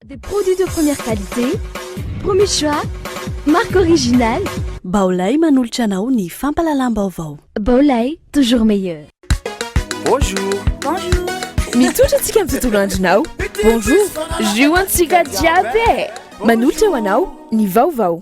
Des produits de première qualité, premier choix, marque originale. Baolay manolotra anao ny fampalalam-baovao. Baolay, toujours meilleur. Bonjour. Bonjour. Mitondra antsika amin'ny tontolo andronao. Bonjour. Jio antsika jiaby. Manolotra ho anao ny vaovao.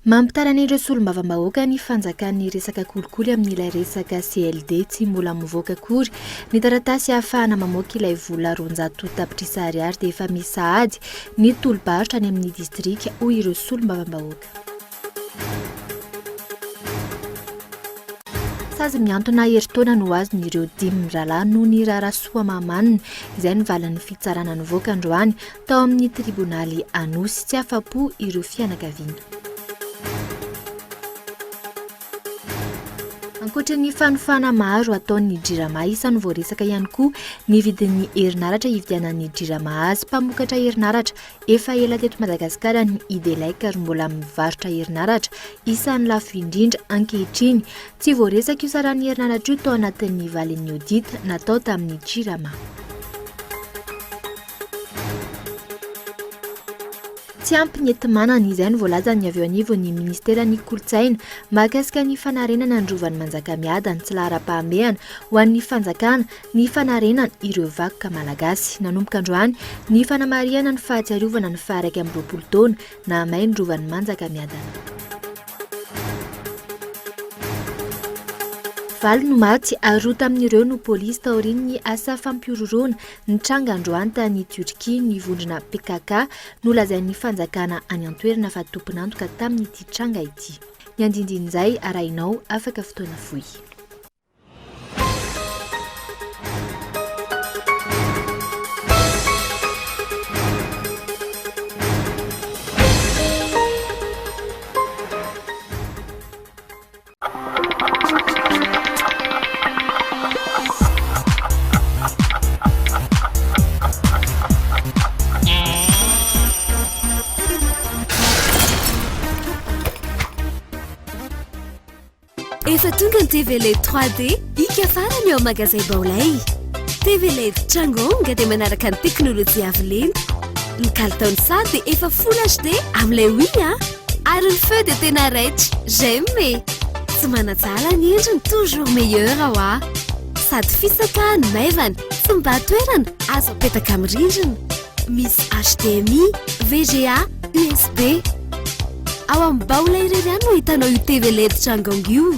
Mampitarana ireo solombavambahoaka ny fanjakan'ny resaka kolikoly amin'ilay resaka CLD tsy mbola mivoaka akory. Ny taratasy ahafahana mamoaka ilay vola 400 tapitrisa ariary dia efa misy sahady ny tolobarotra any amin'ny distrika ho ireo solombavambahoaka. Sazy miantona heritaona no azon'ireo dimy rahalahy noho ny Rarasoa Mamanina izay nivalan'ny fitsarana nivoaka androany tao amin'ny tribonaly Anosy tsy afa-po ireo fianakaviana. Ankoatran'ny fanofana maro ataon'ny Jirama isany voaresaka ihany koa ny vidin'ny herinaratra hividianan'ny Jirama azy mpamokatra herinaratra efa ela teto Madagasikara ny Idelec ary mbola mivarotra herinaratra isany lafo indrindra ankehitriny tsy voaresaka io saran'ny herinaratra io tao anatin'ny valin'ny audit natao tamin'ny Jirama. Tsy ampy ny entimanana izay no voalaza ny avy eo anivon'ny ministeran'ny kolotsaina mahakasika ny fanarenana androvan'ny Manjakamiada ny tsy lahara-pahamehana ho an'ny fanjakana ny fanarenana ireo vakoka malagasy. Nanomboka androany ny fanamariana ny fahatsiarovana ny faha 120 taona na hamay ndrovan'ny Manjakamiada. Valo no maty ary roa tamin'ireo no polisy taorian'ny asa fampiororona ny tranga androany tany Turkia ny vondrona PKK no lazain'ny fanjakana any an-toerana fa tompon'antoka tamin'ity tranga ity. Ny andindin'izay arahinao afaka fotoana fohy. Efa tonga ny TV LED 3D ika farany ao magasin Baolay. TV LED Changonga dia manaraka ny teknôlôjia avo lenta. Ny kalitaony sary dia efa Full HD amin'ilay wing ary ny feu dia tena raitra. J'aime. Tsy manatsara ny endriny toujours meilleur ao sady fisaka ny maivana tsy mba toerana azo apetaka amin'ny rindrina. Misy HDMI, VGA, USB. Ao amin'ny Baolay irery ihany no hitanao io TV LED Changonga io.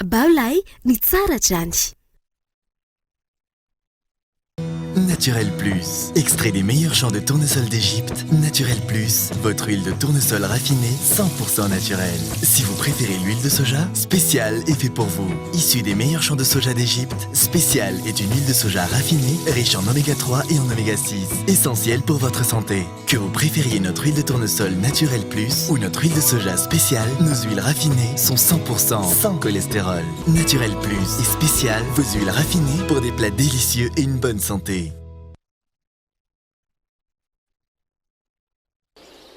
Baolay ny tsara drany. Naturel Plus, extrait des meilleurs champs de tournesol d'Égypte. Naturel Plus, votre huile de tournesol raffinée 100% naturelle. Si vous préférez l'huile de soja, Spécial est fait pour vous. Issue des meilleurs champs de soja d'Égypte, Spécial est une huile de soja raffinée, riche en oméga 3 et en oméga 6, essentielle pour votre santé. Que vous préfériez notre huile de tournesol Naturel Plus ou notre huile de soja Spécial, nos huiles raffinées sont 100% sans cholestérol. Naturel Plus et Spécial, vos huiles raffinées pour des plats délicieux et une bonne santé.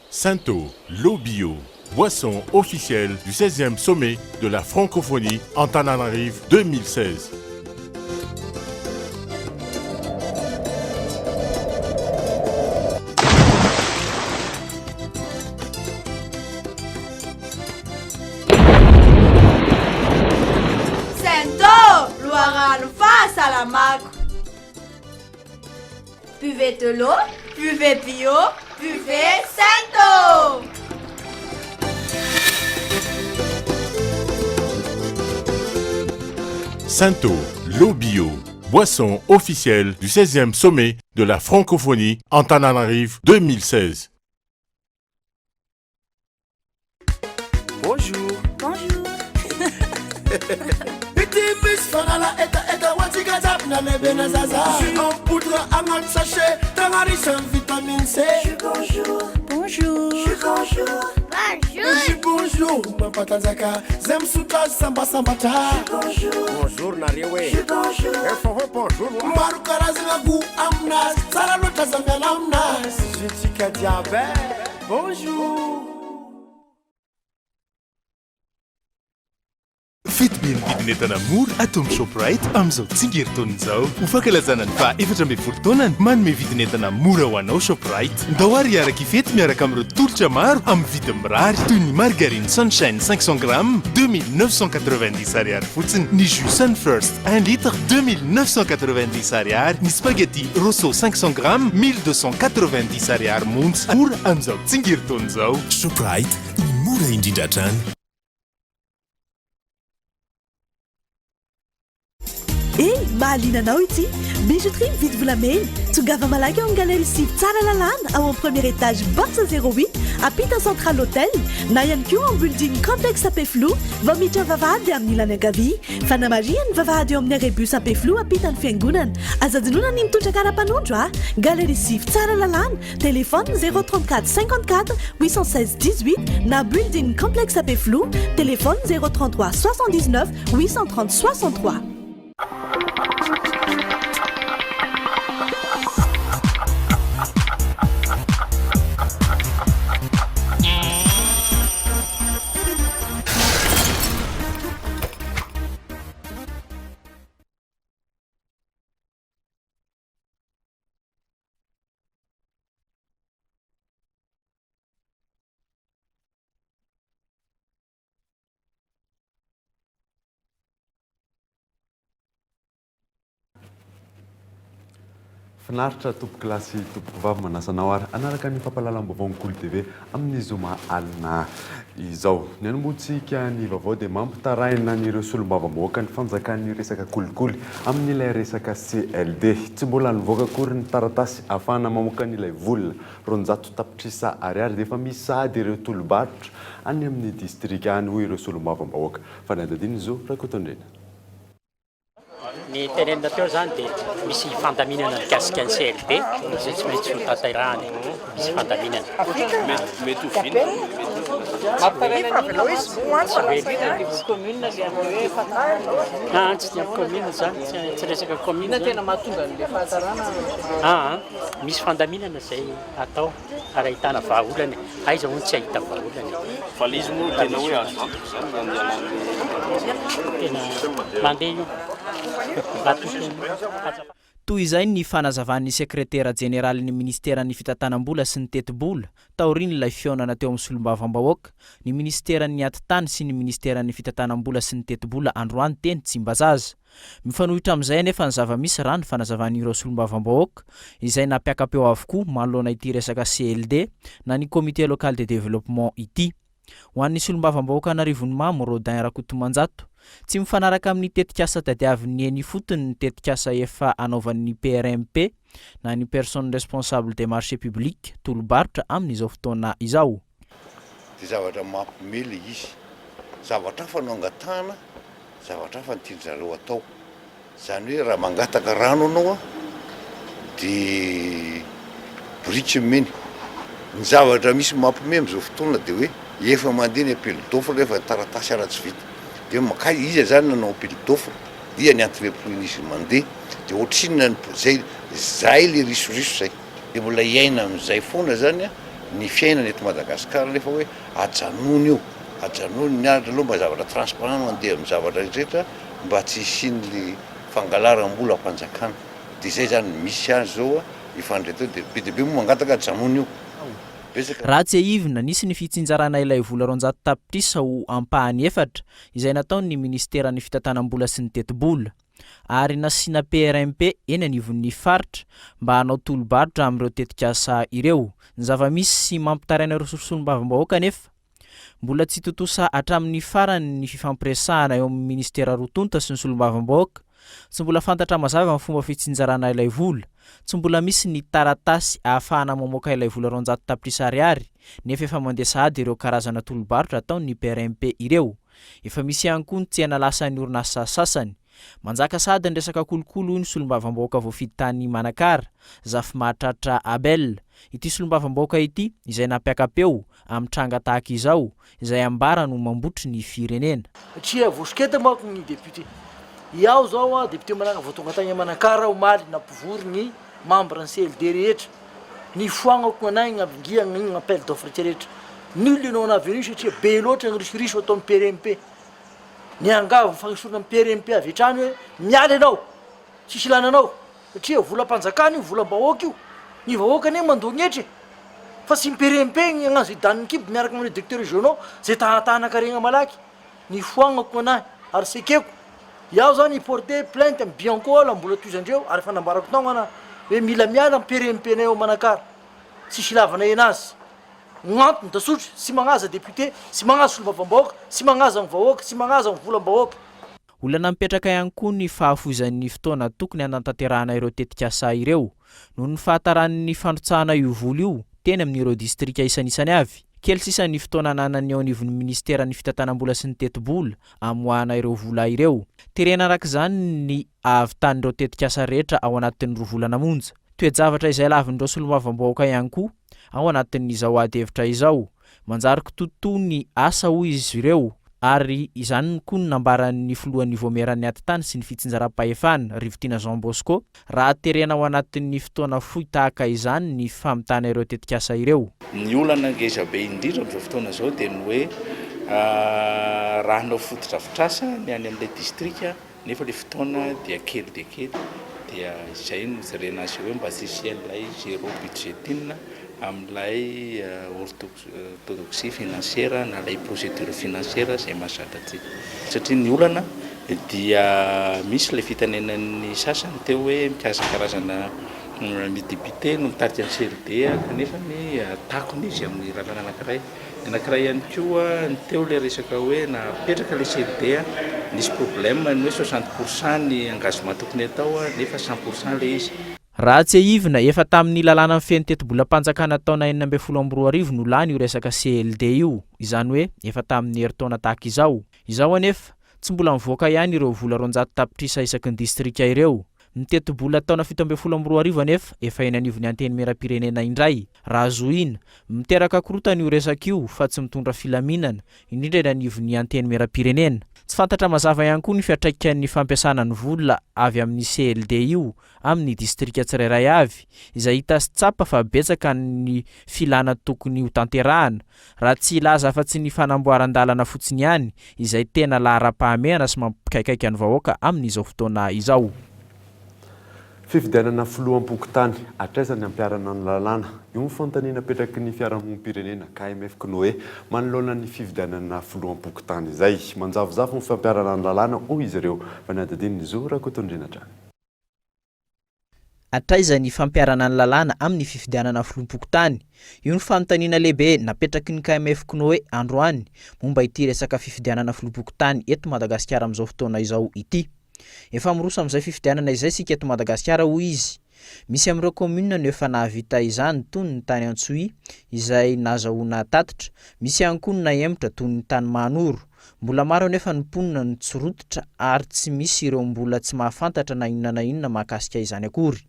Sainto, l'eau bio, boisson officielle du 16e sommet de la francophonie Antananarive 2016. Sainto, Loarano face à la mac. Buvez de l'eau, buvez bio, buvez Sainto. Sainto, l'eau bio, boisson officielle du 16e sommet de la francophonie Antananarive 2016. Bonjour. Bonjour. En poudre, en sachet, dans riche en vitamine C. Bonjour. Bonjour. Bonjour. Bonjour, ma patanzaka. Zem suta samba sambata. Bonjour. Bonjour, Nariwe. Bonjour. Bonjour. Maru karazina gu amnas. Sara lota zamela amnas. Jitika diabe. Bonjour. Fety be ny vidin'entana mora ato amin'ny Shoprite amin'izao tsingeritaona izao. Ho fankalazana ny faha-14 taonany manome vidin'entana mora ho anao Shoprite. Ndao ary hiaraka ifety miaraka amin'ireo tolotra maro amin'ny vidiny mirary toy ny margarine Sunshine 500 grammes 2990 ariary fotsiny, ny jus Sunfirst 1 litre 2990 ariary, ny spaghetti Rosso 500 grammes 1290 ariary monja. Mora amin'izao tsingeritaona izao. Shoprite, ny mora indrindra hatrany. Ei, mahalinanao ity bijouterie mividy volamena tongava malaky ao amin'ny galerie Sivy tsara lalàna ao amin'ny premier étage box 08 apita central hôtel na ihany koa amin'ny building complexe Sapeflou vao miditra vavahady amin'ny ilany ankavia fanamariany vavahady eo amin'ny rebus Sapeflou apita ny fiangonana azadinona ny mitondra kara-panondro a galerie Sivy tsara lalàna téléphone 034 54 816 18 na building complexe Sapeflou téléphone 033 79 830 63. Finaritra tompo klasy tompo vavy manasanao ary anaraka ny fampahalalam-baovao Kolo TV amin'ny zoma alina izao. Ny anomboantsika ny vaovao dia mampitaraina n'ireo solombavamboaka ny fanjakan'ny resaka kolikoly amin'ilay resaka CLD. Tsy mbola nivoaka akory ny taratasy ahafahana mamoaka an'ilay vola 200 tapitrisa ariary dia efa misy sahady ireo tolobarotra any amin'ny distrika any hoy ireo solombavamboaka. Fa ny andadiny izao rakotondrena. Ny tenenina teo zany dia misy fandaminana mikasika ny CLD izay tsy maintsy ho tanterahany misy fandaminana mety ho vina tsy dia commune zany tsy resaka commune tena mahatonga n'le fahatarana misy fandaminana zay atao ary ahitana vahaolana aiza hono tsy ahita vahaolana fa izy moa tena hoe azo tena mandeha io. Toy izay ny fanazavan'ny sekretera jeneralin'ny ministeran'ny fitantanam-bola sy ny teti-bola taoriany ilay fionana teo amin'ny solombavambahoaka ny ministeran'ny atitany sy ny ministeran'ny fitantanam-bola sy ny teti-bola androany teny Tsimbazaza. Mifanohitra amin'izay nefa ny zava-misy raha ny fanazavan'ireo solombavambahoaka izay nampiakapeo avokoa manoloana ity resaka CLD na ny comité local de développement ity. Ho an'ny solombavambahoaka Anarivon'ny Mamo Rodin Rakotomanjato tsy mifanaraka amin'ny tetikasa tadiavin'ny eny fotony ny tetikasa efa anaovan'ny PRMP na ny personne responsable des marchés publics tolobarotra amin'izao fotoana izao. Dia zavatra mampimely izy, zavatra hafa no angatahana, zavatra hafa ny tianjareo atao. Zany hoe raha mangataka rano anao dia boriky meny. Ny zavatra misy mampimely amin'izao fotoana dia hoe efa mandeha ny appel d'offre rehefa taratasy ara-tsy vita. Dia maka izy zany nanao appel d'offre dia ny antirepronizy mandeha dia ohatrinona zay le risoriso zay dia mbola iaina amin'izay foana zany ny fiainana eto Madagasikara rehefa hoe ajanony io ajanony ny aratra aloha mba zavatra transparent mandeha amin'ny zavatra rehetra mba tsy isian'le fangalaram-bola ampanjakana dia zay zany misy azy zao ifandreteo dia be dia be moa mangataka ajanony io. Raha tsy ahivina nisy ny fitsinjarana ilay vola 200 tapitrisa ho ampahany efatra izay nataon'ny ministeran'ny fitantanam-bola sy ny teti-bola ary nasiana PRMP eny anivon'ny faritra mba hanao tolobarotra amin'ireo tetikasa ireo. Ny zava-misy sy mampitaraina ireo solombavambahoaka nefa mbola tsy totosa hatramin'ny farany ny fifampiresahana eo amin'ny ministera rotonta sy ny solombavambahoaka. Tsy mbola fantatra mazava amin'ny fomba fitsinjarana ilay vola. Tsy mbola misy ny taratasy ahafahana mamoaka ilay vola 200 tapitrisa ariary nefa efa mandeha sahady ireo karazana tolobarotra ataon'ny PRMP ireo. Efa misy ihany koa ny tsena lasan'ny orinasa sasany. Manjaka sahady ny resaka kolokolo ny solombavambahoaka voafidy tany Manakara, zafy mahatratra Abel. Ity solombavambahoaka ity izay nampiakapeo amin'ny tranga tahaka izao izay ambara no mambotry ny firenena. Tria vosiketa manko ny député. Iaho zao député manana voatonga tany Manakara omaly nampivory ny membre ny CLD rehetra. ny foagnako anay gnavongiagna igny appel d'offre trehetra nul ianao anavy satria be loatra ny risoriso atao amin'ny PRMP ny angavo fagnisorana amin'ny PRMP avy hatrany hoe miala ianao tsisy lananao satria volam-panjakana io volam-bahoaka io ny vahoaka ane mandognetra fa sy PRMP gny agnazo idaniny kibo miaraka amin'ny directeur régionaux zay tahantahanan-karegna malaky ny foagnako anay ary sekeko iaho zany porter plainte amin'ny Bianco la mbola toizandreo ary fanambarako tao ana hoe mila miala amin'ny PRMP nay ao manakara tsisy lavana enazy gn'antony da sotry sy magnaza député sy magnaza solombavam-bahoaka sy magnaza ny vahoaka sy magnaza ny volam-bahoaka olana mipetraka ihany koa ny fahafozan'ny fotoana tokony hanantanterahana ireo tetikasa ireo noho ny fahatarany fandrotsahana io vola io teny amin'ireo distrika isan'isany avy kely sisa ny fotoana ananany ao anivon'ny ministera ny fitantanam-bola sy ny teti-bola amoahana ireo vola ireo terena arak'izany ny avitan'ireo tetikasa rehetra ao anatin'ny roa volana monja toe-javatra izay lavin'ireo solombavambahoaka ihany koa ao anatin'izao ady hevitra izao manjary kitoto ny asa hoy izy ireo ary izany koa ny nambaran'ny filohan'ny voameran'ny atitany sy ny fitsinjaram-pahefana Rivotina Jean Bosco raha terena ao anatin'ny fotoana fohy tahaka izany ny famitana ireo tetikasa ireo ny olana ngeza be indrindra amin'izao fotoana zao dia ny hoe raha anao fotodrafitrasa ny any amin'ilay distrika nefa le fotoana dia kely dia izay no jerena azy hoe mba sisian'ilay zéro budgetine amin'ilay orthodoxie financière na lay procédure financière zay mahazatra aty satria ny olana dia misy le fitanenan'ny sasany teo hoe mikasa karazana député no mitarika ny CLD kanefa ny takony izy amin'ny lalana anankiray ihany koa ny teo le resaka hoe napetraka le CLD nisy problème ny hoe 60% ny engagement tokony atao nefa 100% le izy raha tsy ahivina efa tamin'ny lalàna feno teti-bola-panjakana taona 2024 no lany io resaka CLD io izany hoe efa tamin'ny herintaona tahaka izao anefa tsy mbola mivoaka ihany ireo vola 200 tapitrisa isaky ny distrika ireo ny teti-bola taona 2024 anefa efa eny anivon'ny anteny meram-pirenena indray raha zoina miteraka korotana io resaka io fa tsy mitondra filaminana indrindra eny anivon'ny anteny meram-pirenena tsy fantatra mazava ihany koa ny fiatraikan'ny fampiasana ny vola avy amin'ny CLD io amin'ny distrika tsirairay avy izay hita sy tsapa fa betsaka ny filana tokony ho tanterahana raha tsy ilaza afa-tsy ny fanamboaran-dalana fotsiny ihany izay tena lahara-pahamehana sy mampikaikaiky ny vahoaka amin'izao fotoana izao fifidianana filoham-pokotany atraizany ampiarana ny lalàna io ny fanontaniana apetraky ny fiarahamonimpirenena KMF Knoe manoloana ny fifidianana filoham-pokotany izay manjavozavo ny fampiarana ny lalàna hoy izy ireo fa ny adadin'ny zo Rakotondrinatra atraizany fampiarana ny lalàna amin'ny fifidianana filoham-pokotany io ny fanontaniana lehibe napetraky ny KMF Knoe androany momba ity resaka fifidianana filoham-pokotany eto Madagasikara amin'izao fotoana izao ity efa miroso amin'izay fifidianana izay sika eto Madagasikara hoy izy misy amin'ireo commune no efa nahavita izany toy ny tany Antsohi izay nazahoana tatitra misy ihany koa ny nahemotra toy ny tany Manoro mbola maro anefa ny mponina ny tsirotitra ary tsy misy ireo mbola tsy mahafantatra na inona mahakasika izany akory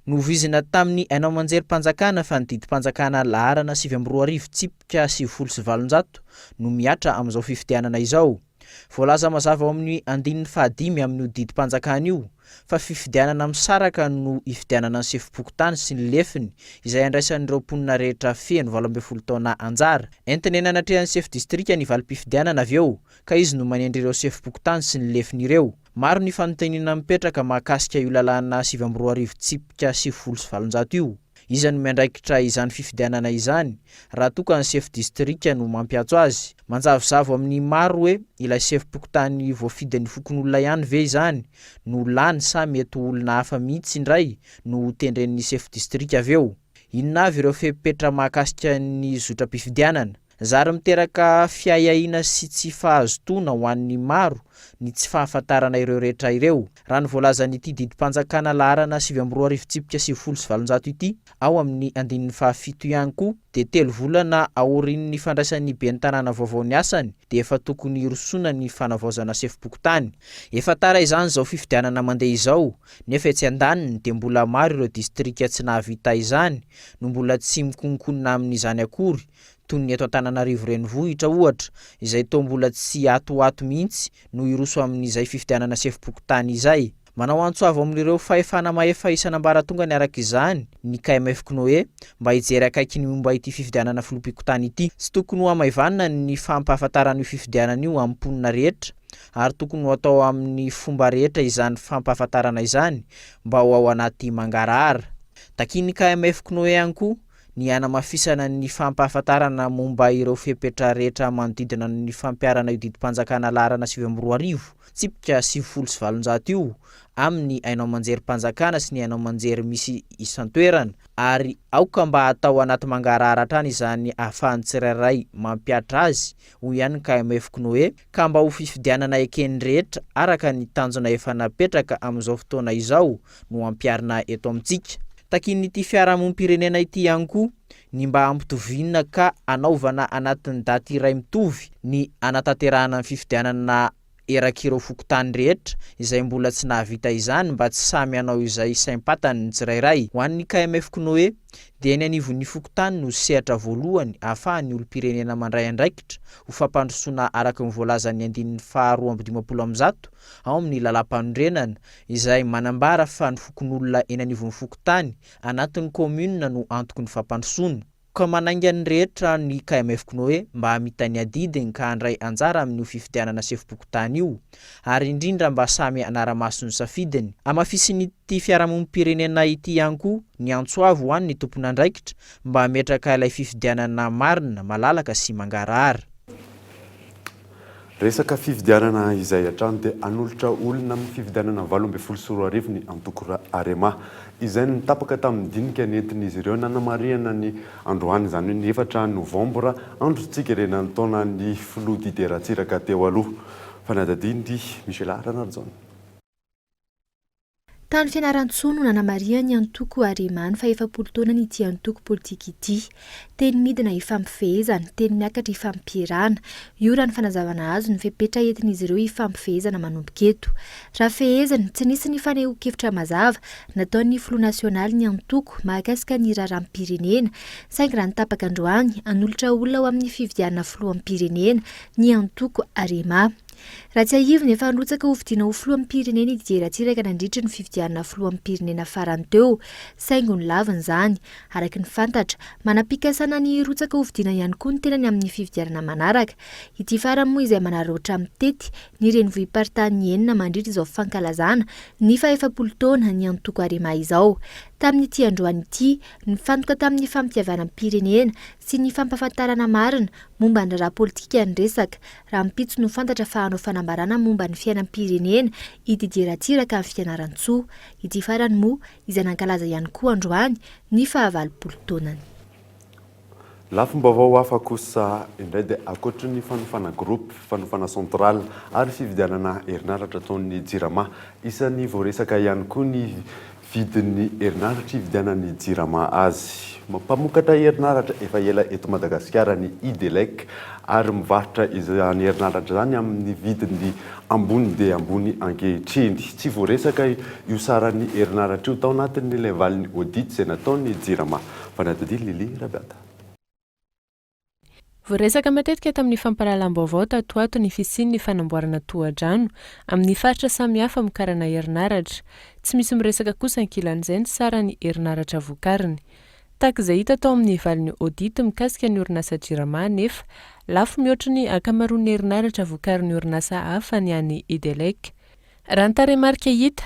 novizina tamin'ny ainao manjerim-panjakana fa ny didim-panjakana laharana 720 tsipika 7valonjato no miatra amin'izao fifidianana izao voalaza mazava ao amin'ny andininy fahadimy amin'io didim-panjakana io fa fifidianana misaraka no ifidianana ny sefim-pokotany sy ny lefiny izay andraisan'ireo mponina rehetra feno 12 taona anjara entinena natrehan'ny sef distrika ny valim-pifidianana avy eo ka izy no manendry ireo sefim-pokotany sy ny lefiny ireo maro ny fanontaniana mipetraka mahakasika io lalàna 720 tsipika 7valonjato io iza no miandraikitra izany fifidianana izany raha toka ny sef distrika no mampiatso azy manjavozavo amin'ny maro hoe ilay sefim-pokotany voafidin'ny fokon'olona ihany ve izany no lany sa mety olona hafa mihitsy indray no tendren'ny sef distrika avy eo inona avy ireo fepetra mahakasika ny zotra-pifidianana zary miteraka fiahiahina sy tsy fahazotoana ho an'ny maro ny tsy fahafantarana ireo rehetra ireo raha ny voalazan'ity didim-panjakana laharana 720 tsipika 7valonjato ity ao amin'ny andininy fahafito ihany koa dia 3 volana aorian'ny fandraisan'ny ben'ny tanàna vaovao ny asany dia efa tokony irosona ny fanavaozana sefim-pokotany efa tara izany izao fifidianana mandeha izao nefa etsy andaniny dia mbola maro ireo distrika tsy nahavita izany no mbola tsy mikonkonina amin'izany akory toy ny eto Antananarivo renivohitra ohatra izay toa mbola tsy atoato mihitsy no iroso amin'izay fifidianana sefim-pokotany izay manao antsoavo amin'ireo fahefana maefa isan'ambaratonga ny araka izany ny KMF Knoe mba hijery akaiky ny momba ity fifidianana filompikotany ity. Tsy tokony ho amaivanina ny fampahafantaran'io fifidianana io amin'ny mponina rehetra ary tokony ho atao amin'ny fomba rehetra izany fampahafantarana izany mba ho ao anaty mangarahara. Takin'ny KMF Knoe ihany koa ny anamafisana ny fampahafantarana momba ireo fepetra rehetra manodidina ny fampiarana io didim-panjakana laharana 7 tsipika 7valonjato io amin'ny ainao manjery mpanjakana sy ny ainao manjery misy isan-toerana ary aoka mba atao anaty mangarahara trany izany ahafahan'ny tsirairay mampiatra azy hoy ihany KMF Knoe ka mba ho fifidianana ekeny rehetra araka ny tanjona efa napetraka amin'izao fotoana izao no ampiarina eto amintsika. Takin'ity fiarahamonim-pirenena ity ihany koa ny mba ampitovinina ka anaovana anatin'ny daty iray mitovy ny anatanterahana ny fifidianana erak'ireo fokotany rehetra izay mbola tsy nahavita izany mba tsy samy anao izay saimpatany ny tsirairay. Ho an'ny KMF Knoe dia ny anivon'ny fokotany no sehatra voalohany ahafahan'ny olom-pirenena mandray andraikitra ho fampandrosoana araka ny voalazan'ny 2/12 ao amin'ny lalam-panondrenana izay manambara fa ny fokon'olona eny anivon'ny fokotany anatin'ny komuna no antoky ny fampandrosoana. Ka manaingany rehetra ny KMF Knoe mba hamita ny adidiny ka handray anjara amin'io fifidianana sefim-pokotany io ary indrindra mba samy anara-maso ny safidiny. Amafisin'ity fiarahamonim-pirenena ity ihany koa ny antsoavo ho an'ny tompon'andraikitra mba hametraka ilay fifidianana marina malalaka sy mangarahara. Resaka fifidianana izay hatrany dia anolotra olona amin'ny fifidianana 2024 ny antoko Arema izay nitapaka tamin'ny dinika nentin'izy ireo nanamariana ny androany izany hoe ny 4 Novambra andro tsigerenan'ny taona ny filoha Didier Ratsiraka teo aloha. Fanadadiny Michel Ranarjon. Tany fianaran-tsoa no nanamaria ny antoko Arema ny 7 taona ity antoko politika ity. Teny midina hifampifehezana, teny miakatra hifampierana. Io raha ny fanazavana azy ny fepetra entin'izy ireo hifampifehezana manomboka eto. Raha fehezana tsy nisy ny fanehoan-kevitra mazava nataon'ny filoha nasionaly ny antoko mahakasika ny raharaham-pirenena saingy raha nitapaka androany anolotra olona ao amin'ny fifidianana filohampirenena ny antoko Arema. Raha tsy ahivy efa anotsaka ho vidiana ho filohampirenena Didier Ratsiraka nandritra ny fifidianana filohampirenena farany teo saingy ny laviny izany araka ny fantatra manapikasana ny rotsaka ho vidiana ihany koa ny tenany amin'ny fifidianana manaraka. Ity farany moa izay manaroatra amin'ny tety ny renivohim-paritany enina mandritra izao fankalazana ny 70 taona ny antoko Arema izao. Tamin'ity androany ity nifantoka tamin'ny fampitiavanam-pirenena sy ny fampahafantarana marina momba ny raha politika ny resaka raha mpitso no fantatra fa hanao fanambarana momba ny fiainam-pirenena i Didier Ratsiraka amin'ny fianaran-tsoa. Ity farany moa izay nankalaza ihany koa androany ny 70 taonany. Lafim-baovao hafa kosa indray dia ankoatra ny fanofana groupe, fanofana central ary fifidianana herinaratra ataon'ny Jirama isan'ny voaresaka ihany koa ny vidin'ny herinaratra hividianan'ny Jirama azy. Mpamokatra herinaratra efa ela eto Madagasikara ny Idelec ary mivarotra izany herinaratra izany amin'ny vidin'ny ambony dia ambony ankehitriny. Tsy voaresaka io saran'ny herinaratra io tao anatin'ilay valin'ny audit izay nataon'ny Jirama. Fanadadiny Lili Rabiata. Voaresaka matetika tamin'ny fampahalalam-baovao tatoato ny fisian'ny fanamboarana tohadrano amin'ny faritra samihafa mikarana herinaratra. Tsy misy miresaka kosa ankilan'izay ny saran'ny herinaratra vokariny. Tahaka izay hita tao amin'ny valin'ny audit mikasika ny orinasa Jirama nefa lafo mihoatra ny akamaroan'ny herinaratra vokarin'ny orinasa hafa ny an'ny Idelec. Raha ny taremarika hita,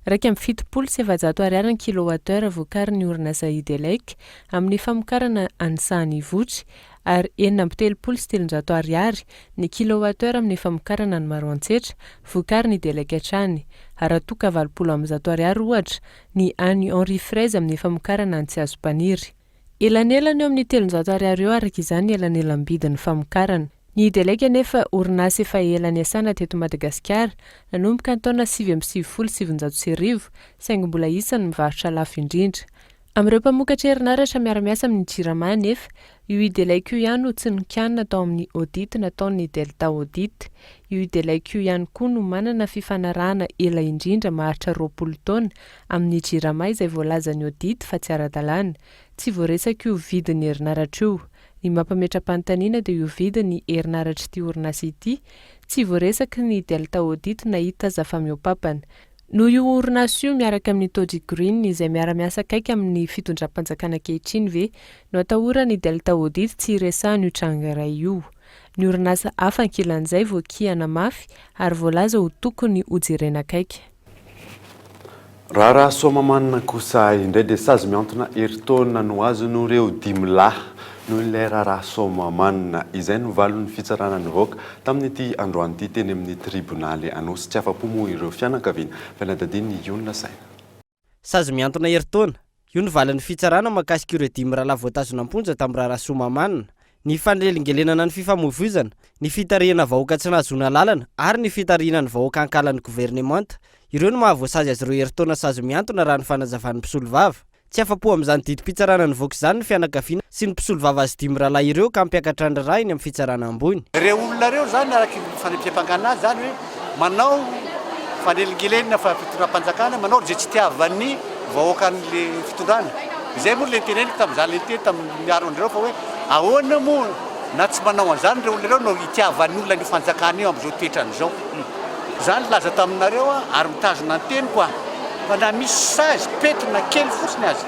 770 ariary ny kilowattheure vokarin'ny orinasa Idelec amin'ny famokarana ansahany votsy ary 770 ariary ny kilowattheure amin'ny famokarana ny maroantsetra vokarin'ny Idelec hatrany ary toka 70 ariary ohatra ny any Henri Fraise amin'ny famokarana ny tsy azo paniry. Elanelany eo amin'ny 700 ariary eo araka izany elanelam-bidin'ny famokarana. Ny Idelec nefa orinasa efa ela niasana teto Madagasikara nanomboka ny taona 1970 saingy mbola isany mivarotra lafo indrindra. Amin'ireo mpamokatra herinaratra miara-miasa amin'ny Jirama nefa io Idelec io ihany no tsy nikianina tao amin'ny audit nataon'ny Delta Audit. Io Idelec io ihany koa no manana fifanarahana ela indrindra maharitra 20 taona amin'ny Jirama izay voalazan'ny audit fa tsy ara-dalàna. Tsy voaresaka io vidin'ny herinaratra io. Ny mampametra-panontaniana dia io vidin'ny herinaratra ity orinasa ity tsy voaresaka ny Delta Audit nahita zava-miopapana. noho io orinasa io miaraka amin'ny Tody Green izay miara-miasa akaiky amin'ny fitondram-panjakana ankehitriny ve no atahorany Delta Audit tsy iresahany io trangaray io. Ny orinasa hafa ankilan'izay voakihana mafy ary voalaza ho tokony hojerena akaiky. Raha somamanina kosa indray dia sazy miantona heritaonina no azony ireo 5 lahy noho ilay raha somamanina izay no valon'ny fitsarana nivoaka tamin'ity androany ity teny amin'ny tribonaly anosy tsy afa-po moa ireo fianakaviana fanadadiny Iona Saina. Sazy miantona heritaona io ny valin'ny fitsarana makasika ireo 5 rahalahy voatazona amponja tamin'ny raha somamanina. Ny fanelingelenana ny fifamoivoizana, ny fitarihana vahoaka tsy nahazoana lalana ary ny fitarihana ny vahoaka ankalan'ny gouvernemanta. Ireo no mahavoasazy azy ireo heritaona sazy miantona raha ny fanazavan'ny mpisolo vava. Tsy afa-po amin'izany didim-pitsarana nivoaka izany ny fianakaviana sy ny mpisolo vava azy 5 rahalahy ireo ka mpiakatra ny ray eny amin'ny fitsarana ambony. Ireo olona ireo zany araky fanampiam-pangana zany hoe manao fanelingelenina fa fitondram-panjakana manao zay tsy tiavan'ny vahoakan'le fitondrana. Izay moa le teneniko tamin'izany le teny tamin'ny miaro an'ireo fa hoe ahoana moa na tsy manao an'izany ireo olona ireo no itiavan'ny olona ny fanjakana io amin'izao toetran'izao. Zany laza taminareo ary mitazona anteny koa fa na misy sazy petrona kely fotsiny azy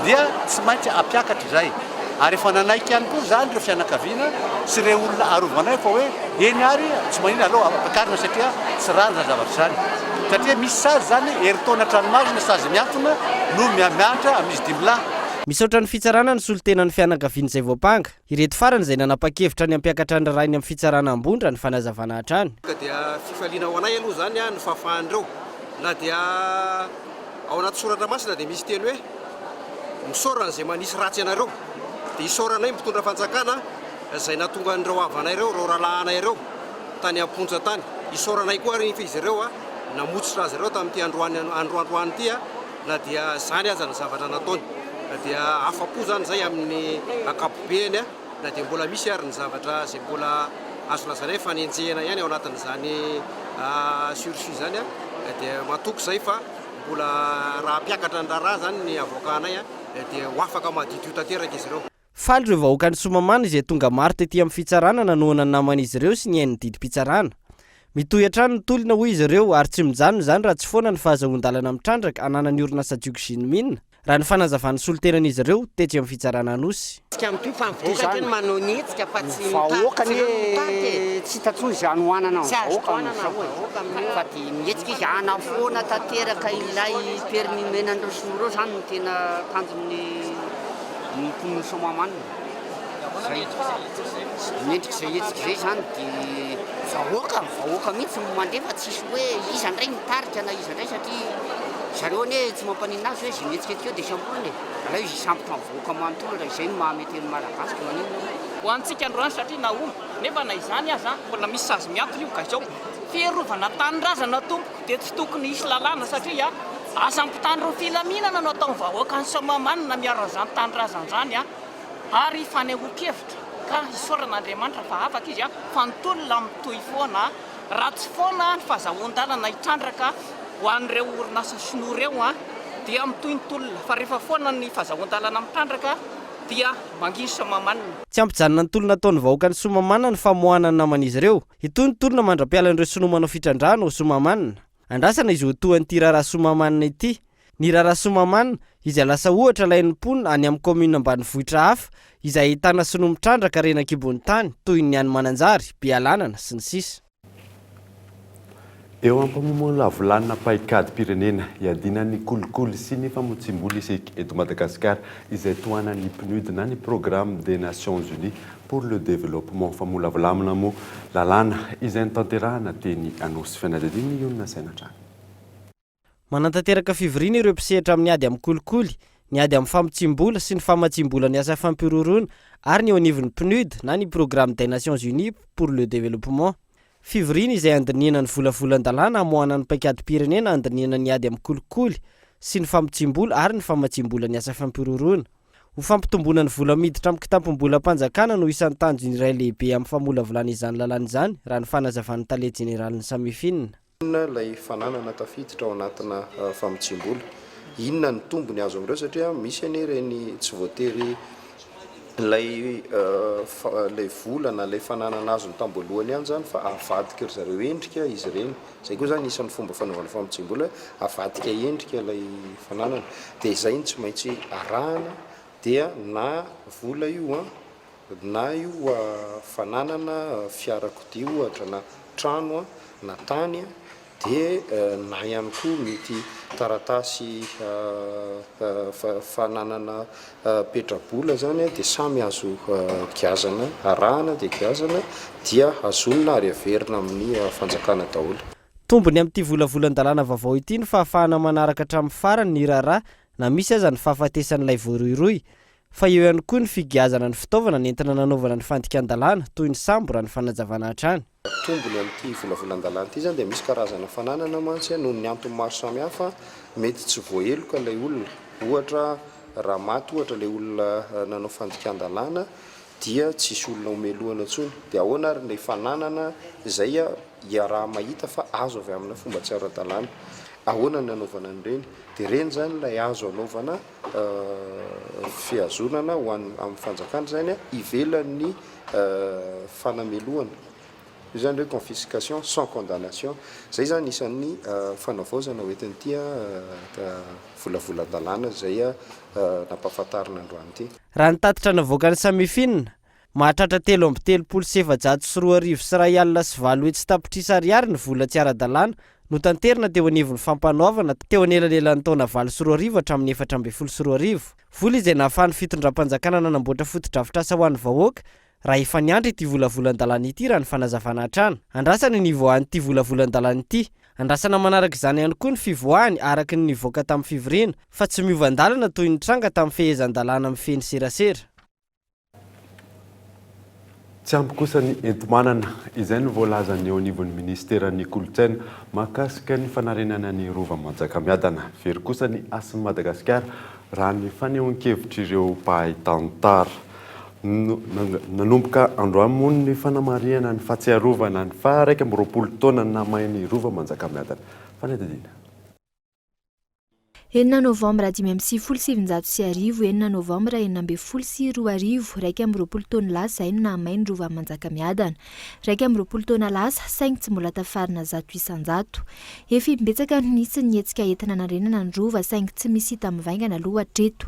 dia tsy maintsy ampiakatra izay. Ary efa nanaiky ihany koa zany ireo fianakaviana sy ireo olona arovanay fa hoe eny ary tsy manina aloha ampakarina satria tsy rano zavatra zany. Satria misy sazy zany heritaona tranomasina sazy miantona no miamiatra amin'izy 5 lahy. Misaotra ny fitsarana ny solotenan'ny fianakaviana izay voapanga. Ireto farany izay nanapa-kevitra ny ampiakatra ny rainy amin'ny fitsarana ambondra ny fanazavana hatrany. Dia fifaliana ho anay aloha zany ny fahafahandreo. Na dia ao anaty soratra masina dia misy teny hoe misaorana izay manisy ratsy anareo. Dia isaoranay mitondra fanjakana izay natonga an'ireo avanay ireo, ireo rahalahanay ireo tany amponja tany. Isaoranay koa ary izy ireo namotsitra azy ireo tamin'ity androandroany ity na dia zany aza ny zavatra nataony. Dia afa-po zany zay amin'ny akapobeany na dia mbola misy ary ny zavatra izay mbola azo lazanay fanenjehana ihany ao anatin'izany sursis zany dia matoko zay fa mbola raha mpiakatra ny raha zany ny avoakanay dia ho afaka maditio tanteraka izy ireo. Faly ireo vahoakan'ny somamana izay tonga maro tetỳ amin'ny fitsarana nanohana ny naman'izy ireo sy ny hainy didim-pitsarana. Mitohy hatrany ny tolona hoy izy ireo ary tsy mijanona izany raha tsy foana ny fahazoan-dalana mitrandraka ananany orinasa Dioksinmina. Raha ny fanazavan'ny solotenan'izy ireo tetsy amin'ny fitsarana anosy. Vahoakany tsy tatsony izay anohanana fa dia mihetsika izy anafoana tanteraka ilay permis menandreo sy ireo zany no tena tanjon'ny mponiny somamanina. Mendrika izay hetsika izay zany dia vahoaka mihitsy no mandefa tsisy hoe iza ndray mitarika na iza ndray satria zareo ane tsy mampanina azy hoe zay mihetsika etika eo dia sambolony aleo izy sambotra mivoaka manontolo raha izay no mahamety ny malagasy manino ho antsika androany satria na omby nefa na izany aza mbola misy sazy miantona io ka izao fierovana tanyrazana tompoko dia tsy tokony hisy lalàna satria asampitany reo filaminana no atao vahoaka ny somamanina miaro an'izany tanyrazana zany ary fanehoan-kevitra ka isaoran'Andriamanitra fa afaka izy fa nitolona mitohy foana ratsy foana ny fahazahoan-dalana hitrandraka ho an'ireo orinasa sinoa ireo dia mitohy ny tolona fa rehefa foana ny fahazahoan-dalana mitrandraka dia manginy somamanina. Tsy ampijanona ny tolona ataony vahoaka ny somamanina ny famoahana ny naman'izy ireo. Itony ny tolona mandra-pialan'ireo sinoa manao fitrandrahana ho somamanina. Andrasana izy ho tohan'ity raharaha somamanina ity. Ny raharaha somamanina izay lasa ohatra lain'ny mponina any amin'ny commune ambanivohitra hafa izay ahitana sinoa mitrandraka renakibon'ny tany toy ny any Mananjary, Bealanana sy ny sisa. Eo ampamomoana lavolanina paikady pirenena iadinan'ny kolikoly sy ny famotsim-bola isika eto Madagasikara izay tohanan'ny PNUD na ny programme des Nations Unies pour le développement famolavolamina moa lalàna izay nitanterahana teny anosy fanadadiny Iona Saina trano. Manantanteraka fivoriana ireo mpisehatra amin'ny ady amin'ny kolikoly, ny ady amin'ny famotsim-bola sy ny famatsim-bola ny asa fampiroroana ary ny eo anivon'ny PNUD na ny programme des Nations Unies pour le développement. Fivoriana izay andinihana ny volavolan-dalàna hamoahana ny paikady pirenena andinihana ny ady amin'ny kolikoly sy ny famotsim-bola ary ny famatsim-bola ny asa fampiroroana. Ho fampitomboana ny vola miditra amin'ny kitampom-bolam-panjakana no isan'ny tanjony iray lehibe amin'ny famolavolana izany lalàna izany raha ny fanazavan'ny tale jeneraly ny Samifinina. Ilay fananana tafiditra ao anatina famotsim-bola inona ny tombony azo amin'ireo satria misy any ireny tsy voatery lay volana lay fananana azy ny tamboalohany ihany zany fa avadika ry zareo endrika izy ireny zay koa zany isan'ny fomba fanaovana famitsim-bola avadika endrika lay fananana dia izay ny tsy maintsy arahana dia na vola io na io fananana fiarakodia ohatra na trano na tany dia na ihany koa mety taratasy fananana petrabola zany dia samy azo giazana arahana dia giazana dia azonina ary averina amin'ny fanjakana daholo. Tombony amin'ity volavolan-dalàna vaovao ity ny fahafahana manaraka hatramin'ny farany ny raharaha na misy aza ny fahafatesan'ilay voaroiroy fa eo ihany koa ny figiazana ny fitaovana nentina nanaovana ny fandikan-dalàna toy ny sambora ny fanazavana hatrany. Tombony amin'ity volavolan-dalàna ity zany dia misy karazana fananana mantsy noho ny antony maro samihafa mety tsy voaheloka ilay olona. Ohatra raha maty ohatra ilay olona nanao fandikan-dalàna dia tsisy olona omelohana intsony dia ahoana ary ilay fananana izay iaraha mahita fa azo avy amina fomba tsy ara-dalàna. Ahoana ny anaovana an'ireny dia reny zany ilay azo anaovana fiazonana ho amin'ny fanjakana zany ivelan'ny fanamelohana. Io zany hoe confiscation sans condamnation. Zay zany isan'ny fanavaozana hoentin'ity volavolan-dalàna zay nampahafantarina androany ity. Raha nitatitra navoaka ny samifinina mahatratra 3,734,405 ny vola tsy ara-dalàna no tanterina teo anivon'ny fampanaovana teo anelanelan'ny taona 24 hatramin'ny 24. Vola izay nahafahan'ny fitondram-panjakana nanamboatra fotodrafitrasa ho an'ny vahoaka raha efa niandry ity volavolan-dalàna ity raha ny fanazavana hatrany. Andrasana ny nivoahan'ity volavolan-dalàna ity. Andrasana manaraka izany ihany koa ny fivoahany araky ny nivoaka tamin'ny fivirena fa tsy miova-dalana toy ny tranga tamin'ny fehezan-dalàna amin'ny feny serasera. Tsy ampy kosa ny enti-manana izay ny voalazany eo anivon'ny ministeran'ny kolontsaina mahakasika ny fanarenana ny rova Manjakamiadana. Very kosa ny asin'i Madagasikara raha ny fanehoan-kevitrireo mpahay tantara. Nanomboka androany moa ny fanamariana ny fahatsiarovana ny 120 taona namain'ny rova Manjakamiadana. Fanedidina. 9 novambra 2017 9 novambra 2012 raika amby roapolo taona lasa zay no nahamain'ny rova Manjakamiadana. Raika amby roapolo taona lasa saingy tsy mbola tafarina 100 isan-jato. Efa betsaka nisy ny hetsika entina narenana ny rova saingy tsy misy hita mivaingana aloha hatreto.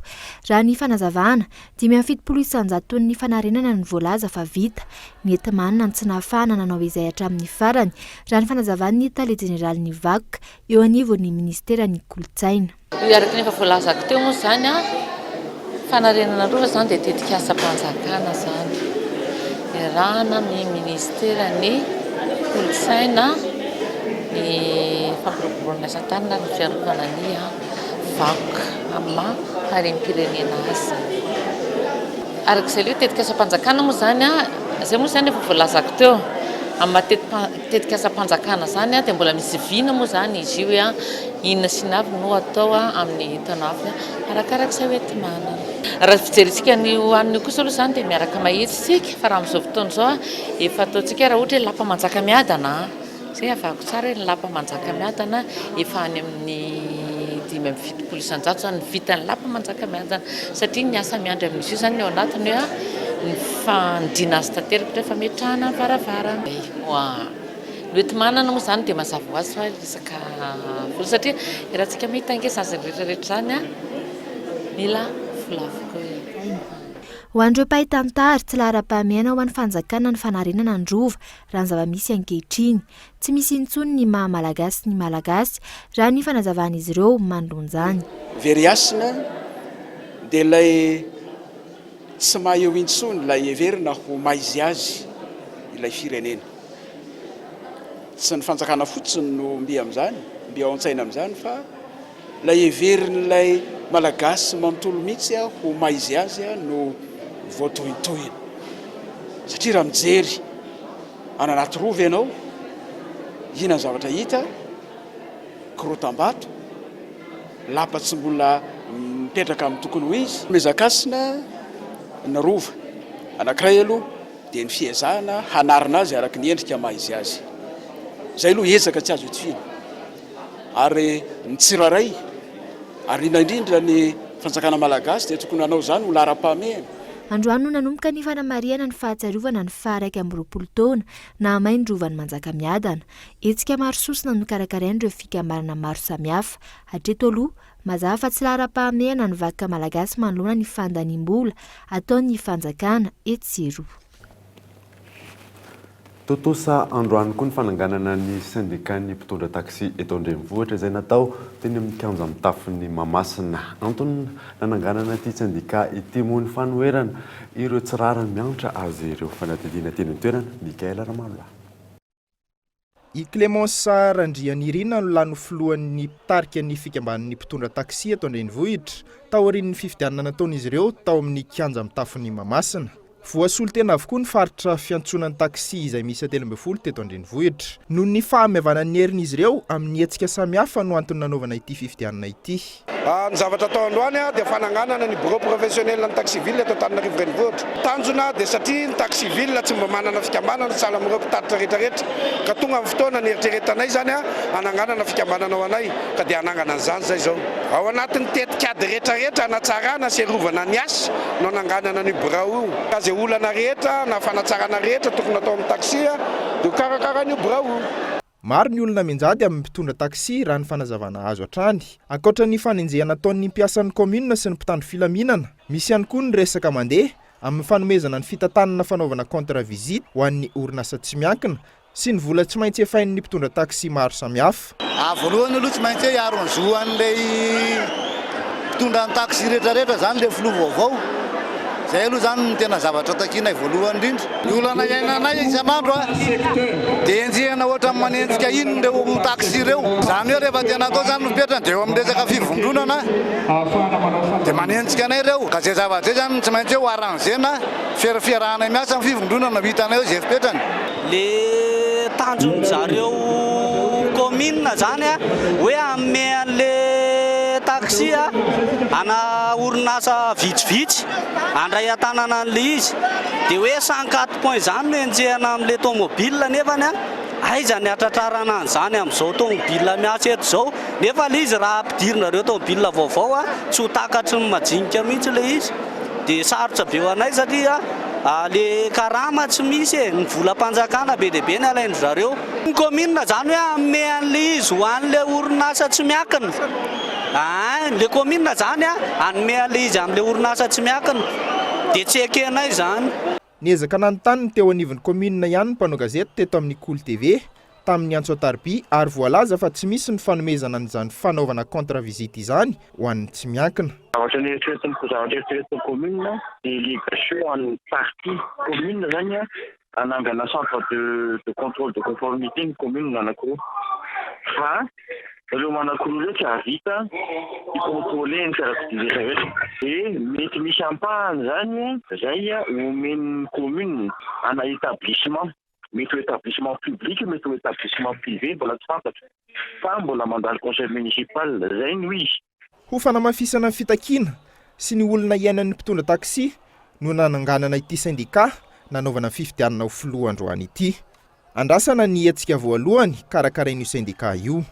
Raha ny fanazavana 570 isan-jato ny fanarenana ny voalaza fa vita. Ny enti-manana tsy nahafahana nanao izay hatramin'ny farany. Raha ny fanazavana ny tale jeneraly ny vakoka eo anivon'ny ministeran'ny kolontsaina. Araky ny efa voalazako teo moa zany fanarenana rova zany dia tetika asa-panjakana zany. Iarahana ny ministeran'ny kolontsaina ny fampiroboroana asa-tanana ny fiarovana ny vakoka amin'ny harem-pirenena azy. Arak'izay ilay tetika asa-panjakana moa zany zay moa zany efa voalazako teo. Amin'ny tetika asa-panjakana zany dia mbola misy vina moa zany izy io inona sy navy no atao amin'ny taona hafa arakarak'izay enti-manana. Raha fijeritsika ny hoaniny kosa aloha zany dia miaraka mahitsitsika fa raha amin'izao fotoana izao efa ataontsika raha ohatra hoe lapa Manjakamiadana zay avako tsara hoe lapa Manjakamiadana efa any amin'ny 570 isan-jato zany vitan'ny lapa Manjakamiadana satria ny asa miandry amin'izy io zany eo anatiny ny fandina azy tanteraka rehefa metrahana varavarana. Ny enti-manana moa zany dia mazava ho azy fa resaka vola satria rahantsika mitangesana azy rehetrarehetra zany mila vola avokoa. Ho an'ireo mpahay tantara tsy lahara-pahamehana ho an'ny fanjakana ny fanarenana ny rova raha ny zava-misy ankehitriny. Tsy misy intsony ny maha-malagasy ny malagasy raha ny fanazavana izy ireo manoloan'izany. Veriasina dia ilay tsy maha eo intsony ilay everina ho maizy azy ilay firenena. Tsy ny fanjakana fotsiny no mbi amin'izany, mbi ao an-tsaina amin'izany fa ilay everin'ilay malagasy manontolo mihitsy ho maizy azy no voatohitohina. Satria raha mijery any anaty rova ianao, ina zavatra hita, korotam-bato, lapa tsy mbola mipetraka amin'ny tokony ho izy. Mezakasina ny rova anankiray aloha dia ny fiezahana hanarina azy araka ny endrika maizy azy. Zay aloha ezaka tsy azo itifina. Ary ny tsiraray, ary indrindra ny fanjakana malagasy dia tokony hanao zany ho lara-pahamehana. Androany no nanomboka ny fanamariana ny fahatsiarovana ny faharaiky amby 20 taona na main-drovan'ny Manjakamiadana. Hetsika maro sosona no karakarainy ireo fikamarana maro samihafa. Hatreto aloha mazava fa tsy lara-pahamehana ny vakoka malagasy manoloana ny fandaniam-bola ataon'ny fanjakana etsiro. Totosa androany koa ny fananganana ny syndicat-ny mpitondra taxi eto andrenivohitra izay natao teny amin'ny kianja amin'ny tafon'ny Mahamasina. Antony nananganana ity syndicat ity moa ny fanoherana ireo tsirarany mianatra azy ireo. Fanadidina teny an-toerana Mikaela Ramalwa. I Clémence Randrianirina no lano filohan'ny mpitarika ny fikambanan'ny mpitondra taxi eto andrenivohitra tao aorian'ny fifidianana nataon'izy ireo tao amin'ny kianja amin'ny tafon'ny Mahamasina. Voasolo tena avokoa ny faritra fiantsonan'ny taxi izay misy 12 teto andrenivohitra. Noho ny fahamevanan'ny herin'izy ireo amin'ny hetsika samihafa no antony nanaovana ity fifidianana ity. Ny zavatra atao androany dia fananganana ny bureau professionnel ny taxiville eto Antananarivo renivohitra. Tanjona dia satria ny taxiville tsy mba manana fikambanana sahala amin'ireo mpitatitra rehetrarehetra. Ka tonga amin'ny fotoana ny eritreretanay zany hananganana fikambanana ao anay ka dia hanangana an'izany zay zao. Ao anatin'ny tetikady rehetrarehetra hanatsarana sy arovana ny asa no hananganana ny bureau io. Olana rehetra na fanatsarana rehetra tokony atao amin'ny taxi dia karakara ny bureau. Maro ny olona menjady amin'ny mpitondra taxi raha ny fanazavana azo hatrany. Ankoatra ny fanenjehana ataon'ny mpiasan'ny commune sy ny mpitandro filaminana, misy ihany koa ny resaka mandeha amin'ny fanomezana ny fitatanana fanaovana contre visite ho an'ny orinasa tsy miankina sy ny vola tsy maintsy efain'ny mpitondra taxi maro samihafa. Voalohany aloha tsy maintsy hiaro ny zoan'ilay mpitondra taxi rehetrarehetra zany le filoha vaovao. Zay aloha zany tena zavatra takinay voalohany indrindra. Ny olana iainanay isan'andro dia enjehana ohatra manenjika ino ireo taxi ireo. Zany hoe rehefa tena atao zany mipetrana dia eo amin'ny resaka fivondronana dia manenjika anay ireo. Ka zay zavatra zay zany tsy maintsy hoe hoaran'izena fierahanay miasa amin'ny fivondronana vitanay eo zay fipetrana. Le tanjony zareo commune zany hoe ame an'le taxi ana orinasa vitsivitsy andray atanana an'le izy dia hoe 104 point zany no enjehana amin'le tomobile nefany aiza ny atratrarana an'izany amin'izao tomobile miasa eto izao nefa le izy raha ampidirina reo tomobile vaovao tsy ho takatry ny majinika mihitsy le izy dia sarotra be ho anay satria le karama tsy misy ny volam-panjakana be dia be ny alainy zareo. Ny commune zany hoe ame an'le izy ho an'le orinasa tsy miakina. Le commune zany anome an'le izy amin'le orinasa tsy miakina dia tsy ekenay zany. Niezaka nanontany teo anivon'ny commune ihany ny mpanao gazety teto amin'ny Cool TV tamin'ny Antso Tarby ary voalaza fa tsy misy ny fanomezana an'izany fanaovana contre visite izany ho an'ny tsy miankina. Zavatra eritreretin'ny commune délégation an'ny parti commune zany anangana centre de contrôle de conformité ny commune anankiroa. Fa ireo manankiroa ireo tsy havita ikontrôle ny fiarakodia rehetra. Dia mety misy ampahany zany zay omen'ny commune ana établissement. Mety ho établissement public, mety ho établissement privé, mbola tsy fantatra. Fa mbola mandalo conseil municipal zay no izy. Ho fanamafisana ny fitakiana sy ny olona iainan'ny mpitondra taxi no nananganana ity syndicat nanaovana fifidianana ho filoha androany ity. Andrasana ny hetsika voalohany karakarain'io syndicat io.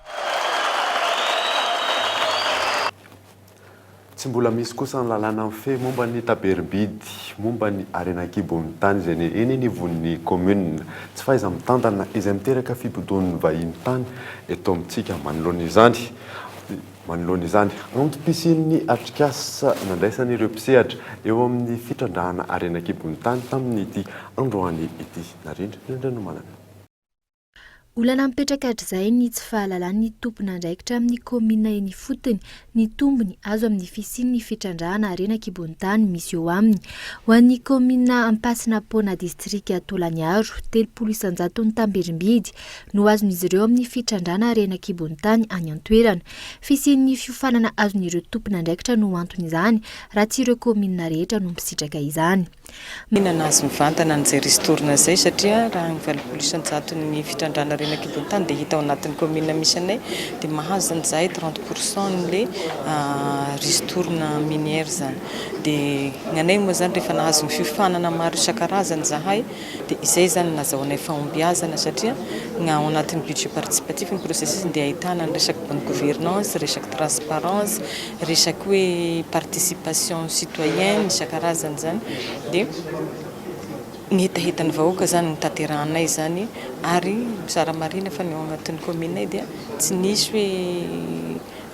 Tsy mbola misy kosa ny lalàna amin'ny fe momba ny taberim-bidy momba ny arenakibon'ny tany izay eny anivon'ny commune tsy fahaiza mitantana izay miteraka fibodon'ny vahiny tany eto amintsika manoloana izany antom-pisian'ny atrikasa nandraisan'ireo mpisehatra eo amin'ny fitrandrahana arenakibon'ny tany tamin'ny ity androany ity narindra no manana. Olana mipetraka hatr'izay ny tsy fahalalan'ny tompona andraikitra amin'ny commune eny fotony ny tombony azo amin'ny fisian'ny fitrandrahana arenakibon'ny misy eo aminy. Ho an'ny commune Ampasina Pona distrika Tolaniaro 300 ny taberim-bidy no azon'izy ireo amin'ny fitrandrahana arenakibon'ny tany any an-toerana. Fisian'ny fiofanana azon'ireo tompona andraikitra no antony izany raha tsy ireo commune rehetra no misitraka izany. Minana azo mivantana an'izay ristorana izay satria raha ny 700 ny fitrandrahana arena Kibontany dia hita ao anatin'ny commune misy anay dia mahazo zany zahay 30% nle ristourna minière zany dia gnanay moa zany rehefa nahazo ny fifanana maro isan-karazany zahay dia izay zany nazahoanay fahombiazana satria ao anatin'ny budget participatif ny processus dia ahitana ny resaky bonne gouvernance, resaky transparence, resaky hoe participation citoyenne isan-karazany zany dia nihitahitany vahoaka zany ny tanterahanay zany ary tsara marina fa ny ao anatin'ny commune dia tsy nisy hoe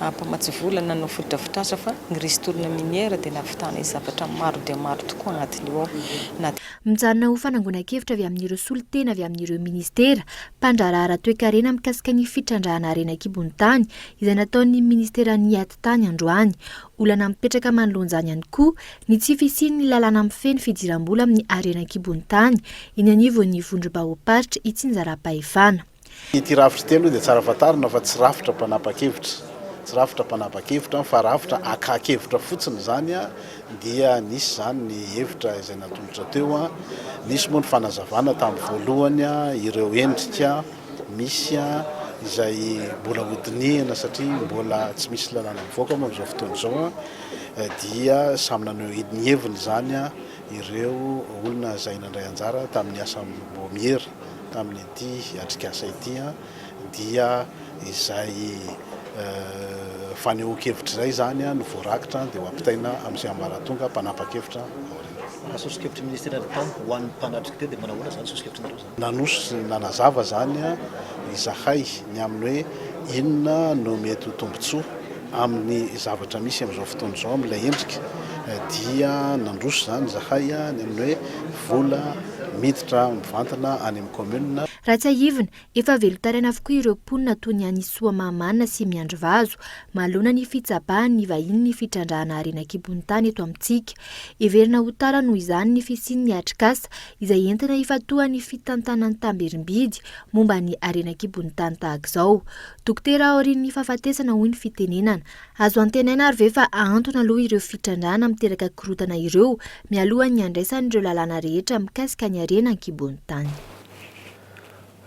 ampamatsy vola na no fodrafitrasa fa ny ristourna minière dia navitanay zavatra maro dia maro tokoa anatin'io ao. Mijanona ho fanangonakevitra avy amin'ireo solitena avy amin'ireo ministera mpandrarahara toe-karena mikasika ny fitrandrahana arena Kibontany izay nataon'ny ministera ny aty tany androany. Olana mipetraka manoloanjany ihany koa ny tsy fisian'ny lalàna mifeny fidiram-bola amin'ny arena Kibontany iny anivon'ny vondrom-bahoaparitra itsinjaram-pahefana. Ity rafitra telo dia tsara fatarina fa tsy rafitra mpanapa-kevitra. Tsy rafitra mpanapa-kevitra fa rafitra akakevitra fotsiny zany dia nisy zany ny hevitra izay natolotra teo nisy moa ny fanazavana tamin'ny voalohany ireo endrika misy izay mbola hodinihana satria mbola tsy misy lalàna mivoaka moa amin'izao fotoana izao dia samy nanao ny heviny zany ireo olona izay nandray anjara tamin'ny asa mbomiera tamin'ny ity atrikasa ity dia izay fanehoan-kevitra zay zany no voarakitra dia ho ampitaina amin'izay ambaratonga mpanapa-kevitra. Sosokevitry ministera tany ho an'ny mpanatrika teo dia manahoana zany sosokevitrinareo zany? Nanosy nanazava zany izahay ny amin'ny hoe inona no mety ho tombontsoa amin'ny zavatra misy amin'izao fotoana izao amin'ilay endrika dia nandroso zany izahay ny amin'ny hoe vola miditra mivantana any amin'ny commune. Raha tsy ahivina, efa velotaraina avokoa ireo mponina toy ny any Soamamanana sy Miandry Vazo mahalona ny fitsabahan'ny vahiny ny fitrandrahana arena Kibontany eto amintsika. Heverina ho tara noho izany ny fisian'ny atrikasa izay entina ifatoa ny fitantanan'ny tamberimbidi momba ny arena Kibontany tahaka izao. Dokotera Aorin'ny fahafatesana hoy ny fitenenana. Azo antenaina ary ve fa ahantona aloha ireo fitrandrahana miteraka korotana ireo mialoha ny andraisana ireo lalàna rehetra mikasika ny arena Kibontany.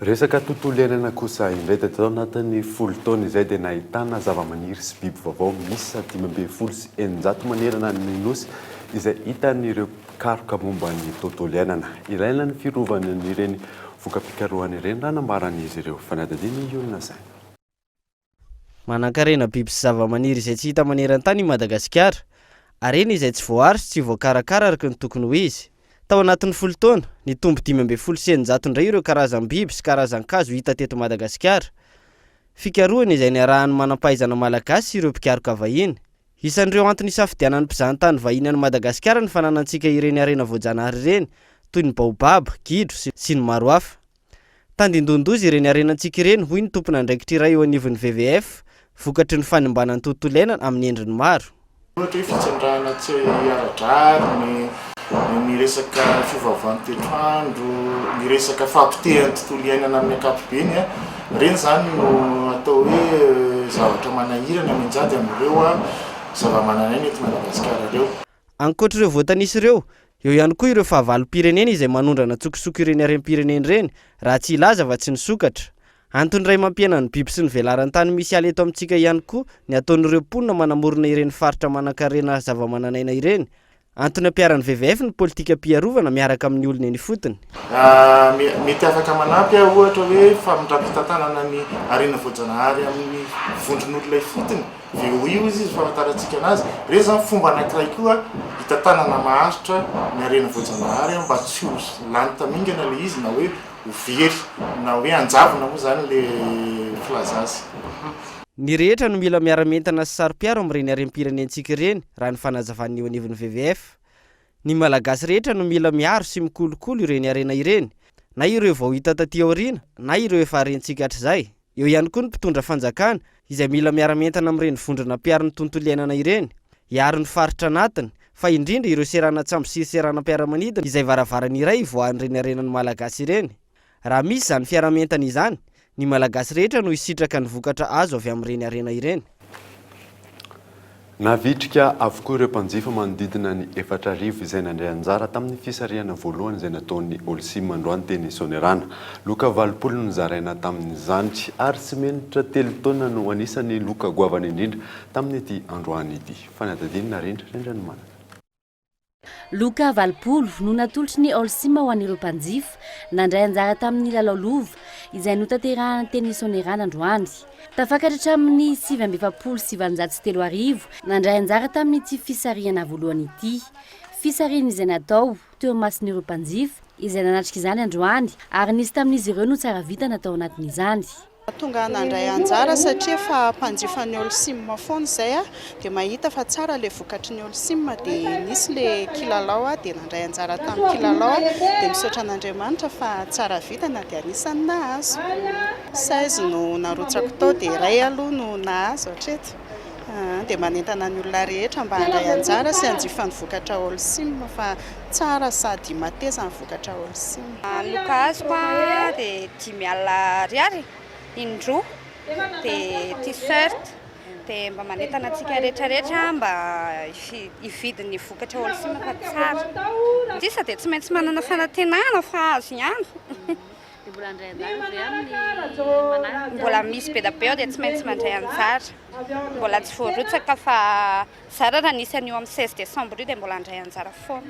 Resaka tontolo iainana kosa indray tao anatin'ny folo taona izay dia nahitana zavamaniry sy biby vaovao misy 520 sy 900 manerana ny nosy izay hitan'ireo karoka momba ny tontolo iainana. Ilaina ny fiarovana vokam-pikarohana ireny raha nambaran'izy ireo fanadadiana iolona zay. Manan-karena biby sy zavamaniry izay tsy hita maneran-tany i Madagasikara. Arena izay tsy voahary sy tsy voakarakara araka ny tokony ho izy. Tao anatin'ny folo taona, ny tombo 520 sy 900 indray ireo karazam-biby sy karazan-kazo hita teto Madagasikara. Fikarohana izay niarahany manam-pahaizana malagasy sy ireo mpikaroka vahiny. Isan'ireo antony isafidianan'ny mpizahatany vahiny any Madagasikara ny fananantsika ireny arena voajanahary ireny, toy ny baobab, gidro sy ny maro hafa. Tandindondozy ireny arenantsika ireny hoy ny tompona andraikitra iray eo anivon'ny VVF, vokatry ny fanimbanan'ny tontolo iainana amin'ny endriny maro. Ohatra hoe fitsandrahana tsy ara-drary, ny resaka fiovaovan'ny toetrandro, ny resaka fampitehan'ny tontolo iainana amin'ny ankapobeny, reny zany no atao hoe zavatra manahirana minjady amin'ireo zava-manan'aina eto Madagasikara ireo. Ankoatr'ireo voatanisy ireo, eo ihany koa ireo fahavalo-pirenena izay manondrana tsokisoko ireny harem-pirenena ireny raha tsy ilaza fa tsy nisokatra. Antony iray mampiana ny biby sy ny velaran-tany misy ala eto amintsika ihany koa ny ataon'ireo mponina manamorona ireny faritra manan-karena zava-manan'aina ireny. Antony ampiaran'ny VVF ny politika piarovana miaraka amin'ny olona eny fotony. Mety afaka manampy ohatra hoe famindram-pitantanana ny arena voajanahary amin'ny vondron'olona fotony. Veo io izy fahafantarantsika anazy. Ireo zany fomba anankiray koa hitantanana maharitra ny arena voajanahary mba tsy ho lany tamingana le izy na hoe ho very na hoe anjavona moa zany le filazazy. Ny rehetra no mila miara-mentana sy saro-piaro amin'ireny harem-pirenentsika ireny raha ny fanazavan'ny eo anivon'ny VVF. Ny malagasy rehetra no mila miaro sy mikolokolo ireny arena ireny, na ireo vao hita taty aoriana na ireo efa harentsika hatr'izay. Eo ihany koa ny mpitondra fanjakana izay mila miara-mentana amin'ireny vondrona mpiaro ny tontolo iainana ireny, hiaro ny faritra anatiny, fa indrindra ireo seranatsambo sy seranam-piaramanidina izay varavarana iray voan'ireny arenan'ny malagasy ireny. Raha misy zany fiara-mentana izany, ny malagasy rehetra no hisitraka ny vokatra azo avy amin'ireny arena ireny. Navitrika avokoa ireo mpanjifa manodidina ny 4 arivo izay nandray anjara tamin'ny fisariana voalohany izay nataon'ny Olsim androany teny Sonerana. Loka 20 no nizaraina tamin'izany ary tsy menitra 3 taona no anisany loka goavana indrindra tamin'ity androany ity. Fanadadinina rindra rendranomana. Loka 20 no natolotry ny Olsim ho an'ireo mpanjifa nandray anjara tamin'ny lalao lova izay notanterahana teny Sonerana androany. Tafakatra hatramin'ny 7,703 nandray anjara tamin'ity fisariana voalohany ity. Fisariana izay natao teo amasin'ireo mpanjifa izay nanatrika izany androany ary nisy tamin'izy ireo no tsara vita natao anatin'izany. Tonga nandray anjara satria fa mpanjifan'ny Olsim foana izay dia mahita fa tsara le vokatry ny Olsim dia nisy le kilalao dia nandray anjara tamin'ny kilalao dia misaotra an'Andriamanitra fa tsara vita na dia anisany nahazo. 16 no narotsako tao dia iray aloha no nahazo hatreto. Dia manentana ny olona rehetra mba handray anjara sy hanjifa ny vokatra Olsim fa tsara sady mateza ny vokatra Olsim. Loka azoko dia 10 alina ariary indroa dia t-shirt dia mba manentana antsika rehetrarehetra mba hividin'ny vokatra Olsim fa tsara. Ndisa dia tsy maintsy manana fanantenana fa azo ihany. Mbola misy be da be dia tsy maintsy mandray anjara. Mbola tsy voarotsaka fa zara raha nisy an'io amin'ny 16 Desambra io dia mbola handray anjara foana.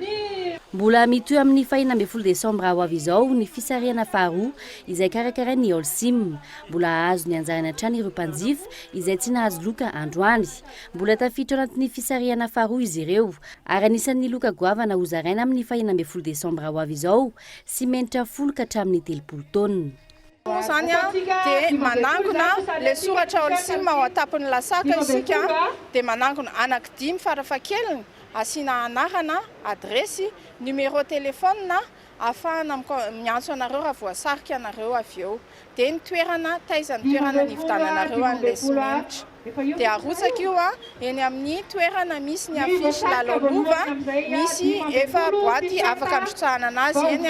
Mbola mitoy amin'ny 12 Desambra ho avy izao ny fisariana faharoa izay karakarain'ny Olsim. Mbola azo ny anjarany hatrany ireo mpanjifa izay tsy nahazo loka androany. Mbola tafiditra anatin'ny fisariana faharoa izy ireo ary anisan'ny loka goavana ho zaraina amin'ny 12 Desambra ho avy izao sy menitra 10 ka hatramin'ny 30 taona. Zany dia manangona le soratra Olsim ao atapon'ny lasaka isika dia manangona anaky 5 farafahakeliny asiana anarana, adresy, numéro téléphone afahana miantso anareo raha voasarika anareo avy eo. Dia ny toerana taizany toerana nividananareo an'ilay simenitra. Dia arotsaka io eny amin'ny toerana misy ny afisy lalao lova, misy efa boaty afaka androtsahana anazy eny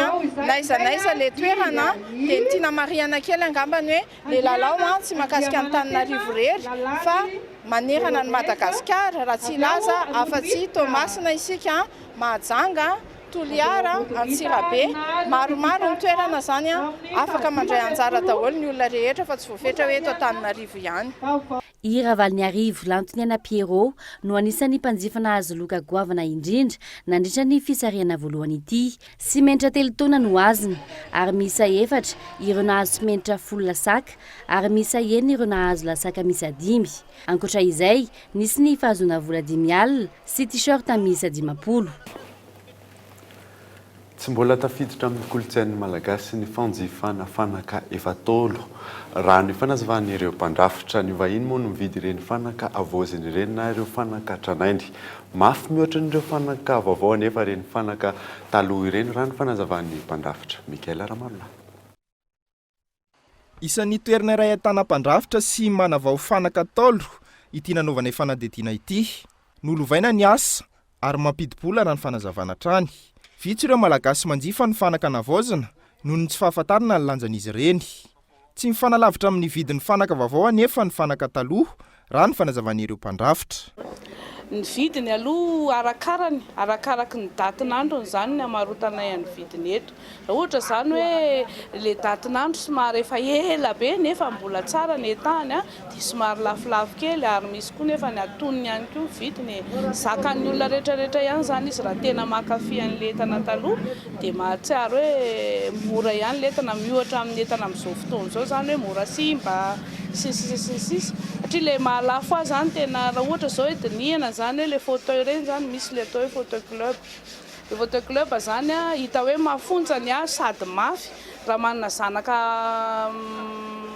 naiza le toerana dia ny tiana mariana kely angambany hoe le lalao tsy mahakasika Antananarivo rery fa manerana ny Madagasikara raha tsy laza afa-tsy Tomasina isika Mahajanga Toliara Antsirabe maromaro ny toerana zany afaka mandray anjara daholo ny olona rehetra fa tsy voafetra hoe eto Antananarivo ihany. I Ravaliniarivo Lantoniana Pierrot no anisan'ny mpanjifa nahazo loka goavana indrindra nandritra ny fisariana voalohany ity. Simenitra 3 taona no azony ary misa 4 ireo nahazo simenitra 10 lasaka ary misa 1 ireo nahazo lasaka misa 5. Ankoatra izay nisy ny fahazona vola 10 alina sy t-shirt misa 50. Tsy mbola tafiditra amin'ny kolotsain'ny malagasy ny fanjifana fanaka efa taolo. Raha ny fanazavahan'ireo mpandrafitra ny vahiny moa no mividy ireny fanaka avoaziny ireny na ireo fanaka tranainy. Mafy mihoatra n'ireo fanaka vaovao anefa ireny fanaka taloha ireny raha ny fanazavahan'ny mpandrafitra. Mikael Ramarona. Isan'ny toerana iray ahitana mpandrafitra sy manavao fanaka taolo ity nanaovana fanadidina ity. Nolovaina ny asa ary mampidi-bola raha ny fanazavana trany. Vitsy ireo malagasy manjifa ny fanaka navaozana noho ny tsy fahafantarana ny lanjan'izy ireny. Tsy mifanalavitra amin'ny vidin'ny fanaka vaovao anefa ny fanaka taloha raha ny fanazavan'ireo mpandrafitra. Ny vidiny aloha arakaraky ny datin'andro zany ny amarotana ny vidiny eto. Raha ohatra zany hoe le datin'andro somary efa ela be nefa mbola tsara ny etany dia somary lafolafo kely ary misy koa nefa ny atonony ihany koa vidiny. Zakan'ny olona rehetrarehetra ihany zany izy raha tena mankafy an'le entana taloha dia mahatsiaro hoe mora ihany le entana miohatra amin'ny entana amin'izao fotoana izao zany hoe mora simba sisisisisisy satria le mahalafo azy zany tena raha ohatra zao hoe dinihana zany hoe le fauteuil reny zany misy le atao hoe fauteuil club. Le fauteuil club zany hita hoe mafonjany sady mafy raha manana zanaka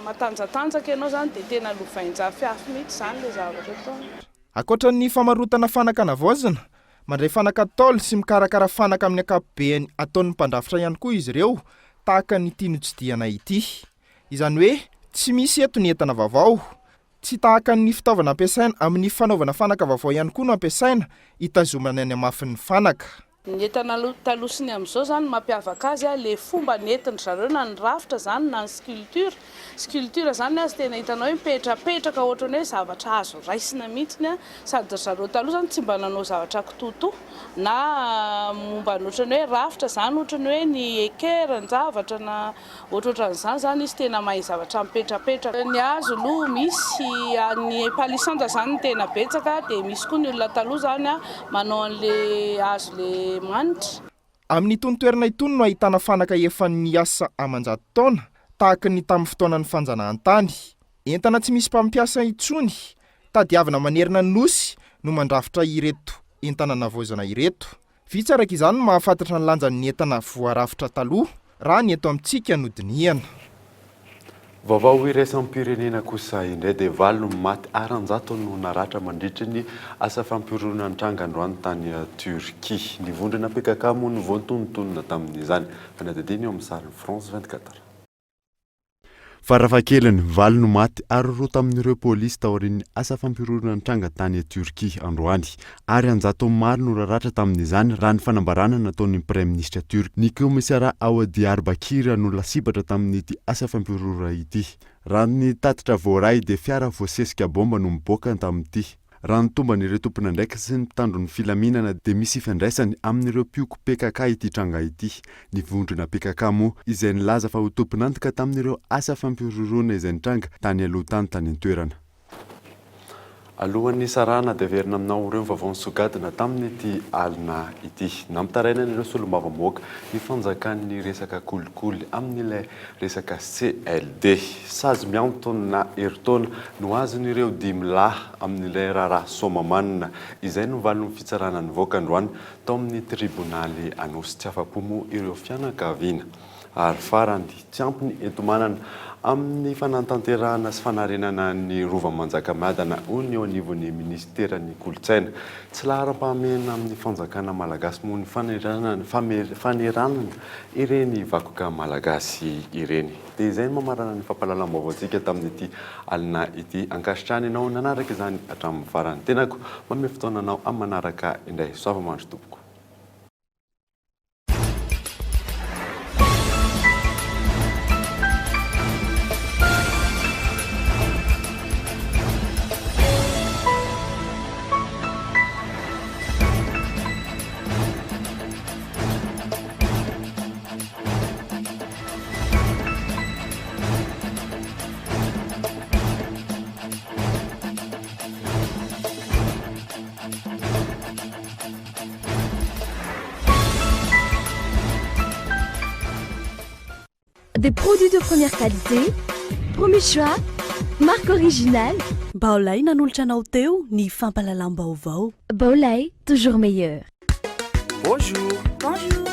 matanjatanjaka ianao zany dia tena lovain-jafy afy mihitsy zany le zavatra ataony. Ankoatra ny famarotana fanaka navaozana, mandray fanaka taolo sy mikarakara fanaka amin'ny ankapobeny ataon'ny mpandrafitra ihany koa izy ireo tahaka ny tinotsidihana ity. Izany hoe tsy misy eto ny entana vaovao. Tsy tahaka ny fitaovana ampiasaina amin'ny fanaovana fanaka vaovao ihany koa no ampiasaina hitazomana ny amafin'ny fanaka. ny entana talosiny amin'izao zany mampiavaka azy le fomba netiny zareo na ny rafitra zany na ny sculpture zany azy tena hitanao hoe mipetrapetraka ohatrany hoe zavatra azo raisina mihitsiny sady zareo taloha zany tsy mba nanao zavatra kitoto na momba ny ohatrany hoe rafitra zany ohatrany hoe ny ekera ny zavatra na ohatrohatran'izany zany izy tena mahay zavatra mipetrapetraka ny hazo aloha misy ny palisandra zany tena betsaka dia misy koa ny olona taloha zany manao an'le hazo le manitra. Amin'itony toerana itony no ahitana fanaka efa niasa amanjato taona tahaka ny tamin'ny fotoanan'ny fanjanahantany. Entana tsy misy mpampiasa intsony, tadiavina manerina ny nosy no mandrafitra ireto entana navoazana ireto. Vitsy araka izany no mahafantatra ny lanjan'ny entana voarafitra taloha raha ny eto amintsika no dinihana. Vaovao iraisam-pirenena kosa indray dia valo no maty aranjato no naratra mandritra ny asa fampiorona ny tranga androany tany Turquie. Ny vondrona PKK moa no voantonontonona tamin'izany. Fanadidiny eo amin'ny sariny France 24. Farafahakeliny valo no maty ary roa tamin'ireo polisy taorian'ny asa fampiorona ny tranga tany Turquie androany. Ary anjato maro no raratra tamin'izany raha ny fanambarana nataon'ny Prime Ministre Turc ny komisara Awadi Arbakir no lasibatra tamin'ity asa fampiorona ity. Raha ny tatitra voaray dia fiara voasesika bomba no miboaka tamin'ity. Raha ny tomban'ireo tompona ndraiky sy ny mpitandron'ny filaminana dia misy ifandraisany amin'ireo pioko PKK ity tranga ity. Ny vondrona PKK moa izay nilaza fa ho tompon'antoka tamin'ireo asa fampiororona izay nitranga tany aloha tany tany an-toerana. Alohan'ny sarana dia verina aminao ireo vaovao sogadina tamin'ity alina ity. Namitaraina ireo solombava-moaka ny fanjakan'ny resaka kolikoly amin'ilay resaka CLD. Sazy miantona eritaona no azon'ireo dimlahy amin'ilay raharaha somamanina izay no valon'ny fitsarana ny voaka-androany tao amin'ny tribonaly anosy tsy afa-po moa ireo fianakaviana. Ary farany tsy ampy ny entomanana amin'ny fanantanterahana sy fanarenana ny rova manjakamiadana hoy eo anivon'ny ministeran'ny kolotsaina. Tsy lahara-pahamehana amin'ny fanjakana malagasy moa ny faneranana ireny vakoka malagasy ireny. Dia izay no mamarana ny fampahalalam-baovaontsika tamin'ity alina ity. Ankasitrany ianao nanaraka izany hatramin'ny farany. Tenako manome fotoananao amin'ny manaraka indray. Soava-mandro tompoko. Des produits de première qualité, premier choix, marque originale. Baolay nanolotra anao teo ny fampahalalam-baovao. Baolay, toujours meilleur. Bonjour. Bonjour.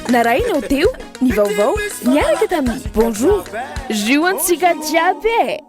Narainao teo ny vaovao niaraka tamin'ny bonjour. Juantsika jiaby.